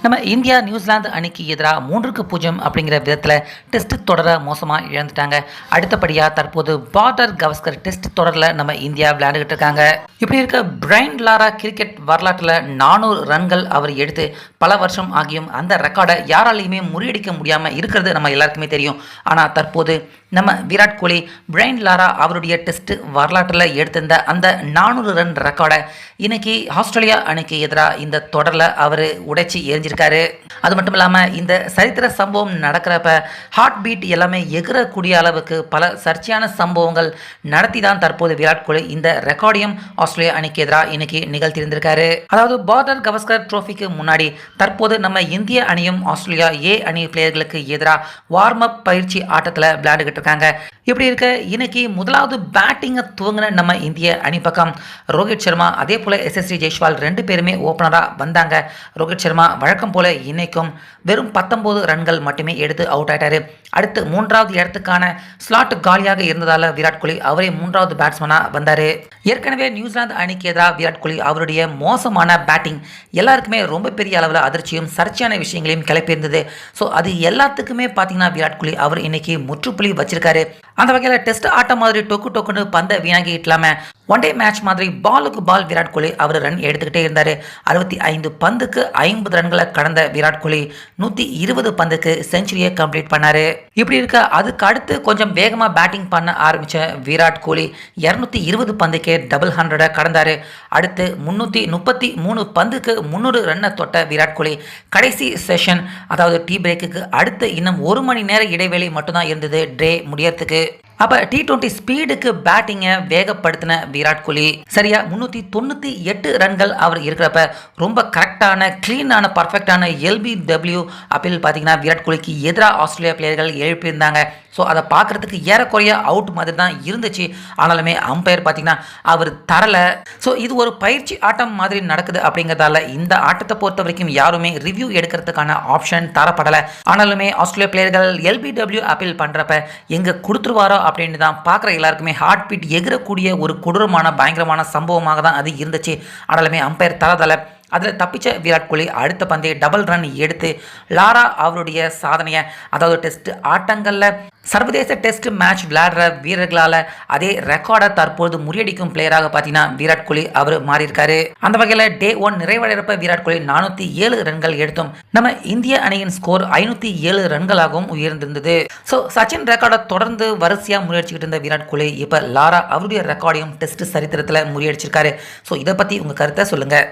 நம்ம India New Zealand அணிக்கு எதிராக 3-0 அப்படிங்கிற விதத்தில் டெஸ்ட் தொடரை மோசமாக இழந்துட்டாங்க. அடுத்தபடியாக தற்போது பார்டர் கவஸ்கர் டெஸ்ட் தொடரில் நம்ம இந்தியா விளையாண்டுகிட்டு இருக்காங்க. இப்படி இருக்க பிரைன் லாரா கிரிக்கெட் வரலாற்றில் 400 ரன்கள் அவர் எடுத்து பல வருஷம் ஆகியும் அந்த ரெக்கார்டை யாராலையுமே முறியடிக்க முடியாமல் இருக்கிறது நம்ம எல்லாருக்குமே தெரியும். ஆனால் தற்போது நம்ம விராட் கோலி பிரைன் லாரா அவருடைய டெஸ்ட் வரலாற்றில் எடுத்திருந்த அந்த 400 ரன் ரெக்கார்டை இன்னைக்கு ஆஸ்திரேலியா அணிக்கு எதிராக இந்த தொடரில் அவர் உடைச்சி எரிஞ்சிருக்காரு. அது மட்டும் இல்லாமல் இந்த சரித்திர சம்பவம் நடக்கிறப்ப ஹார்ட் பீட் எல்லாமே எகிரக்கூடிய அளவுக்கு பல சர்ச்சையான சம்பவங்கள் நடத்தி தான் தற்போது விராட் கோலி இந்த ரெக்கார்டையும் ஆஸ்திரேலியா அணிக்கு எதிராக இன்னைக்கு நிகழ்த்தியிருந்திருக்காரு. அதாவது பார்டர் கவஸ்கர் ட்ரோஃபிக்கு முன்னாடி தற்போது நம்ம இந்திய அணியும் ஆஸ்திரேலியா ஏ அணி பிளேயர்களுக்கு எதிராக வார்ம் அப் பயிற்சி ஆட்டத்தில் விளையாண்டுகிட்டு இருக்காங்க. இப்படி இருக்க இன்னைக்கு முதலாவது பேட்டிங்கை துவங்கின நம்ம இந்திய அணி பக்கம் ரோஹித் சர்மா அதே போல எஸ்எஸ்வி ஜெய்ஸ்வால் 2 பேருமே ஓப்பனராக வந்தாங்க. ரோஹித் சர்மா வழக்கம் போல இன்னைக்கும் வெறும் 19 ரன்கள் மட்டுமே எடுத்து அவுட் ஆயிட்டாரு. அடுத்து 3வது இடத்துக்கான ஸ்லாட் காலியாக இருந்ததால விராட் கோலி அவரே 3வது பேட்ஸ்மேனாக வந்தார். ஏற்கனவே நியூசிலாந்து அணிக்கு எதிராக விராட் கோலி அவருடைய மோசமான பேட்டிங் எல்லாருக்குமே ரொம்ப பெரிய அளவில் அதிர்ச்சியும் சர்ச்சையான விஷயங்களையும் கிளப்பியிருந்தது. ஸோ அது எல்லாத்துக்குமே பார்த்தீங்கன்னா விராட் கோலி அவர் இன்னைக்கு முற்றுப்புள்ளி வச்சிருக்காரு. அந்த வகையில் டெஸ்ட் ஆட்டம் மாதிரி டொக்குன்னு பந்தை வீணாக்கிட்டு இல்லாமல் ஒன் டே மேட்ச் மாதிரி பாலுக்கு பால் விராட் கோலி அவர் ரன் எடுத்துக்கிட்டே இருந்தார். 65 பந்துக்கு 50 ரன்களை கடந்த விராட் கோலி 120 பந்துக்கு செஞ்சுரியை கம்ப்ளீட் பண்ணார். இப்படி இருக்க அதுக்கு அடுத்து கொஞ்சம் வேகமாக பேட்டிங் பண்ண ஆரம்பித்த விராட் கோலி 220 பந்துக்கே டபுள் 100 கடந்தார். அடுத்து 333 பந்துக்கு 300 ரன்னை தொட்ட விராட் கோலி கடைசி செஷன் அதாவது டீ பிரேக்குக்கு அடுத்து இன்னும் 1 மணி நேர இடைவெளி மட்டும்தான் இருந்தது டே முடியறதுக்கு. அப்போ T20 ஸ்பீடுக்கு பேட்டிங்கை வேகப்படுத்தின விராட் கோலி சரியா 398 ரன்கள் அவர் இருக்கிறப்ப ரொம்ப கரெக்டான கிளீனான பர்ஃபெக்டான LBW அப்பீல் பார்த்தீங்கன்னா விராட் கோலிக்கு எதிராக ஆஸ்திரேலியா பிளேயர்கள் எழுப்பியிருந்தாங்க. ஸோ அதை பார்க்குறதுக்கு ஏறக்குறைய அவுட் மாதிரி தான் இருந்துச்சு. ஆனாலுமே அம்பையர் பார்த்தீங்கன்னா அவர் தரலை. ஸோ இது ஒரு பயிற்சி ஆட்டம் மாதிரி நடக்குது அப்படிங்கிறதால இந்த ஆட்டத்தை பொறுத்த வரைக்கும் யாருமே ரிவ்யூ எடுக்கிறதுக்கான ஆப்ஷன் தரப்படலை. ஆனாலுமே ஆஸ்திரேலியா பிளேயர்கள் LBW அப்பீல் பண்ணுறப்ப எங்கே கொடுத்துருவாரோ அப்படின்னு தான் பார்க்குற எல்லாருக்குமே ஹார்ட் பீட் எகிரக்கூடிய ஒரு கொடூரமான பயங்கரமான சம்பவமாக தான் அது இருந்துச்சு. ஆனாலுமே அம்பையர் தரதால அதில் தப்பிச்ச விராட் கோலி அடுத்த பந்தே டபுள் ரன் எடுத்து லாரா அவருடைய சாதனையை அதாவது டெஸ்ட் ஆட்டங்களில் சர்வதேச டெஸ்ட் மேட்ச் விளையாடுற வீரர்களால் அதே ரெக்கார்டை தற்போது முறியடிக்கும் பிளேயராக பார்த்தீங்கன்னா விராட் கோலி அவர் மாறியிருக்காரு. அந்த வகையில் டே 1 நிறைவடைறப்ப விராட் கோலி 407 ரன்கள் எடுத்தும் நம்ம இந்திய அணியின் ஸ்கோர் 507 ரன்களாகவும் உயர்ந்திருந்தது. ஸோ சச்சின் ரெக்கார்டை தொடர்ந்து வரிசையாக முறியடிச்சுக்கிட்டு இருந்த விராட் கோலி இப்போ லாரா அவருடைய ரெக்கார்டையும் டெஸ்ட் சரித்திரத்தில் முறியடிச்சிருக்காரு. ஸோ இதை பற்றி உங்கள் கருத்தை சொல்லுங்கள்.